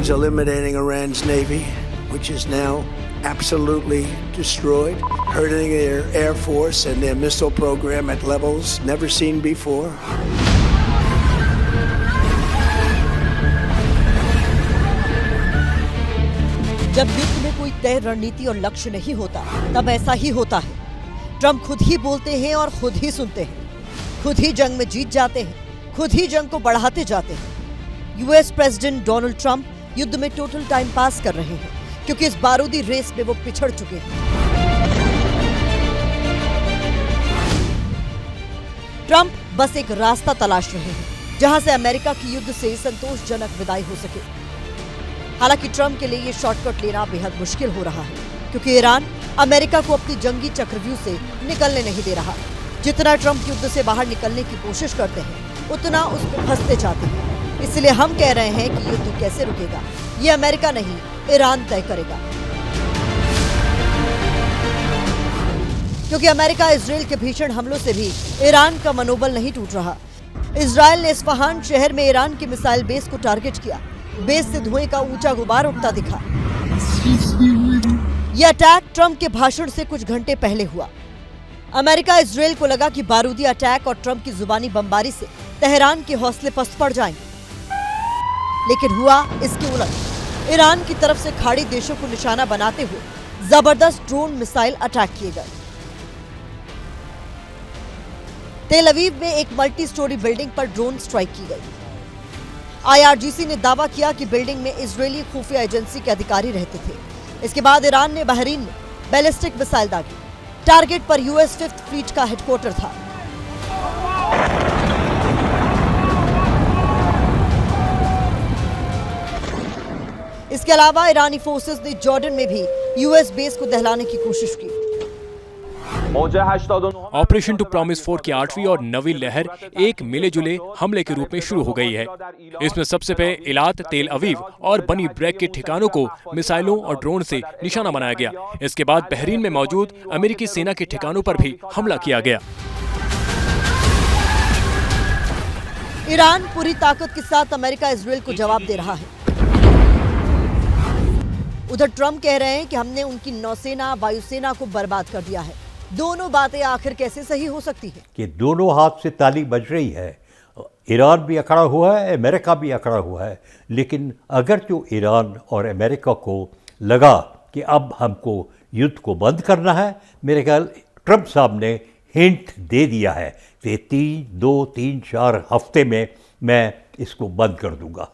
was eliminating Iran's navy, which is now absolutely destroyed, hurting their air force and their missile program at levels never seen before. जब युद्ध में कोई तय रणनीति और लक्ष्य नहीं होता, तब ऐसा ही होता है। ट्रंप खुद ही बोलते हैं और खुद ही सुनते हैं, खुद ही जंग में जीत जाते हैं, खुद ही जंग को बढ़ाते जाते हैं। यूएस प्रेसिडेंट डोनाल्ड ट्रंप युद्ध में टोटल टाइम पास कर रहे हैं, क्योंकि इस बारूदी रेस में वो पिछड़ चुके हैं। ट्रंप बस एक रास्ता तलाश रहे हैं, जहां से अमेरिका की युद्ध से संतोषजनक विदाई हो सके। हालांकि ट्रंप के लिए ये शॉर्टकट लेना बेहद मुश्किल हो रहा है, क्योंकि ईरान अमेरिका को अपनी जंगी चक्रव्यूह से निकलने नहीं दे रहा। जितना ट्रंप युद्ध से बाहर निकलने की कोशिश करते हैं, उतना उस पर फंसते जाते हैं। इसलिए हम कह रहे हैं कि युद्ध कैसे रुकेगा, ये अमेरिका नहीं, ईरान तय करेगा। क्योंकि अमेरिका इजराइल के भीषण हमलों से भी ईरान का मनोबल नहीं टूट रहा। इजराइल ने इस्फहान शहर में ईरान की मिसाइल बेस को टारगेट किया। बेस से धुएं का ऊंचा गुबार उठता दिखा। यह अटैक ट्रंप के भाषण से कुछ घंटे पहले हुआ। अमेरिका इजराइल को लगा कि बारूदी अटैक और ट्रंप की जुबानी बमबारी से तेहरान के हौसले पस्त पड़ जाएंगे, लेकिन हुआ इसके उलट। ईरान की तरफ से खाड़ी देशों को निशाना बनाते हुए जबरदस्त ड्रोन मिसाइल अटैक किए गए। तेल अवीव में एक मल्टी स्टोरी बिल्डिंग पर ड्रोन स्ट्राइक की गई। IRGC ने दावा किया कि बिल्डिंग में इजरायली खुफिया एजेंसी के अधिकारी रहते थे। इसके बाद ईरान ने बहरीन में बैलिस्टिक मिसाइल दागी। टारगेट पर यूएस 5th फ्लीट का हेडक्वार्टर था। इसके अलावा ईरानी फोर्सेस ने जॉर्डन में भी यूएस बेस को दहलाने की कोशिश की। ऑपरेशन टू प्रॉमिस 4 की 8वीं और 9वीं लहर एक मिले जुले हमले के रूप में शुरू हो गई है। इसमें सबसे पहले इलात, तेल अवीव और बनी ब्रेक के ठिकानों को मिसाइलों और ड्रोन से निशाना बनाया गया। इसके बाद बहरीन में मौजूद अमेरिकी सेना के ठिकानों पर भी हमला किया गया। ईरान पूरी ताकत के साथ अमेरिका इजराइल को जवाब दे रहा है। उधर ट्रंप कह रहे हैं कि हमने उनकी नौसेना, वायुसेना को बर्बाद कर दिया है। दोनों बातें आखिर कैसे सही हो सकती है? कि दोनों हाथ से ताली बज रही है। ईरान भी अकड़ा हुआ है, अमेरिका भी अकड़ा हुआ है। लेकिन अगर जो ईरान और अमेरिका को लगा कि अब हमको युद्ध को बंद करना है, मेरे ख्याल ट्रंप साहब ने हिंट दे दिया है कि 2-3-4 हफ्ते में मैं इसको बंद कर दूंगा।